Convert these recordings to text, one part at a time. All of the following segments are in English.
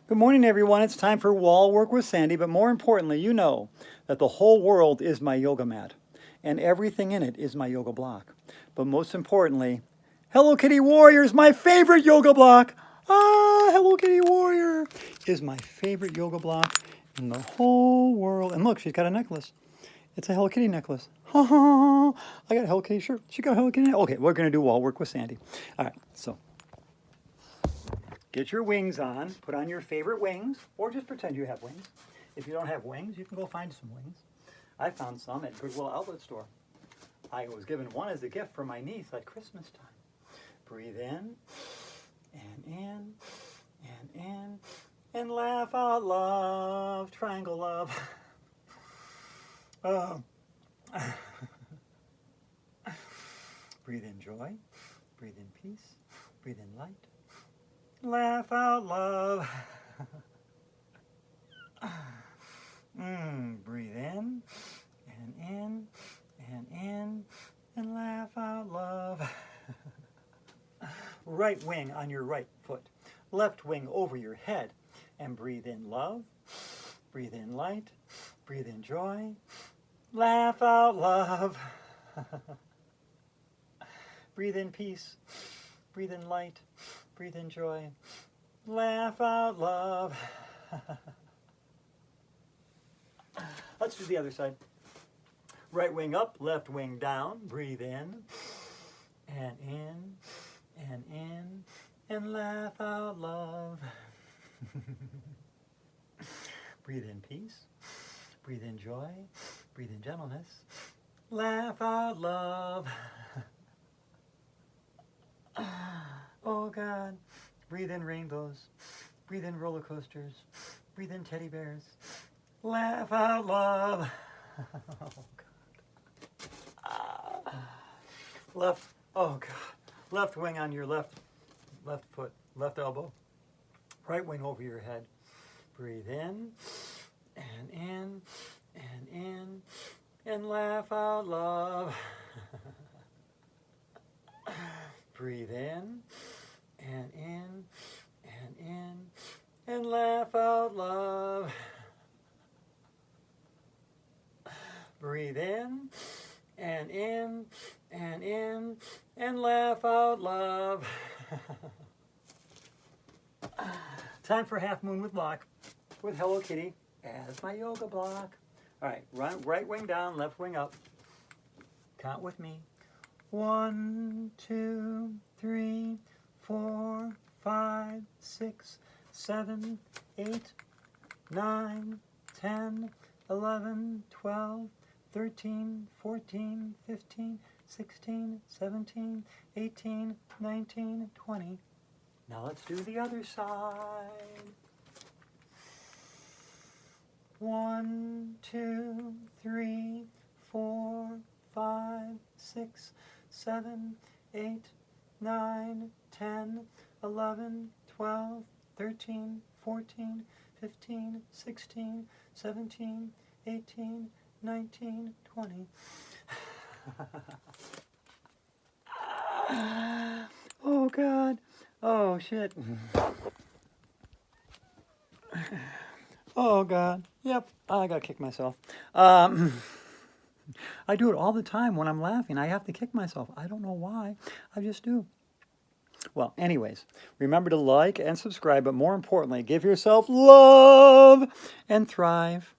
Good morning, everyone. It's time for Wall Work with Sandy, but more importantly, you know that the whole world is my yoga mat, and everything in it is my yoga block. But most importantly, Hello Kitty Warrior is my favorite yoga block. Hello Kitty Warrior is my favorite yoga block in the whole world. And look, she's got a necklace. It's a Hello Kitty necklace. Ha ha ha. I got a Hello Kitty shirt. She got a Hello Kitty. Okay, we're going to do Wall Work with Sandy. All right, so get your wings on, put on your favorite wings, or just pretend you have wings. If you don't have wings, you can go find some wings. I found some at Goodwill Outlet Store. I was given one as a gift for my niece at Christmas time. Breathe in, and laugh out loud, triangle love. Breathe in joy, breathe in peace, breathe in light. Laugh out loud. Breathe in, and laugh out loud. Right wing on your right foot, left wing over your head, and breathe in love, breathe in light, breathe in joy, laugh out love. Breathe in peace, breathe in light, breathe in joy, laugh out love. Let's do the other side. Right wing up, left wing down. Breathe in, and laugh out love. Breathe in peace, breathe in joy, breathe in gentleness, laugh out love. Oh God, breathe in rainbows, breathe in roller coasters, breathe in teddy bears, laugh out love. Oh God. Left, oh God, left wing on your left foot, left elbow, right wing over your head. Breathe in, and laugh out love. Breathe in, and laugh out love. Breathe in, and laugh out love. Time for Half Moon with Block, with Hello Kitty as my yoga block. All right, right wing down, left wing up. Count with me. 1, 2, 3, 4, 5, 6, 7, 8, 9, 10, 11, 12, 13, 14, 15, 16, 17, 18, 19, 20. Now let's do the other side. 1, 2, 3, 4, 5, 6, 7, 8, 9, 10, 11, 12, 13, 14, 15, 16, 17, 18, 19, 20. Oh God. Oh shit. Oh God. Yep, I gotta kick myself. I do it all the time when I'm laughing. I have to kick myself. I don't know why. I just do. Well, anyways, remember to like and subscribe, but more importantly, give yourself love and thrive.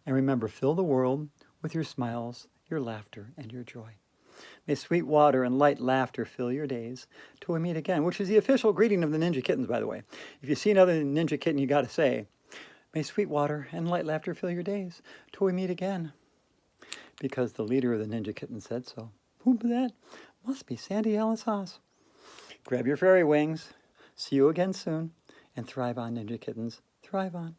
And remember, fill the world with your smiles, your laughter, and your joy. May sweet water and light laughter fill your days till we meet again, which is the official greeting of the Ninja Kittens, by the way. If you see another Ninja Kitten, you got to say, may sweet water and light laughter fill your days till we meet again. Because the leader of the Ninja Kittens said so. Who that? Must be Sandy Alice Haas. Grab your fairy wings. See you again soon. And thrive on, Ninja Kittens. Thrive on.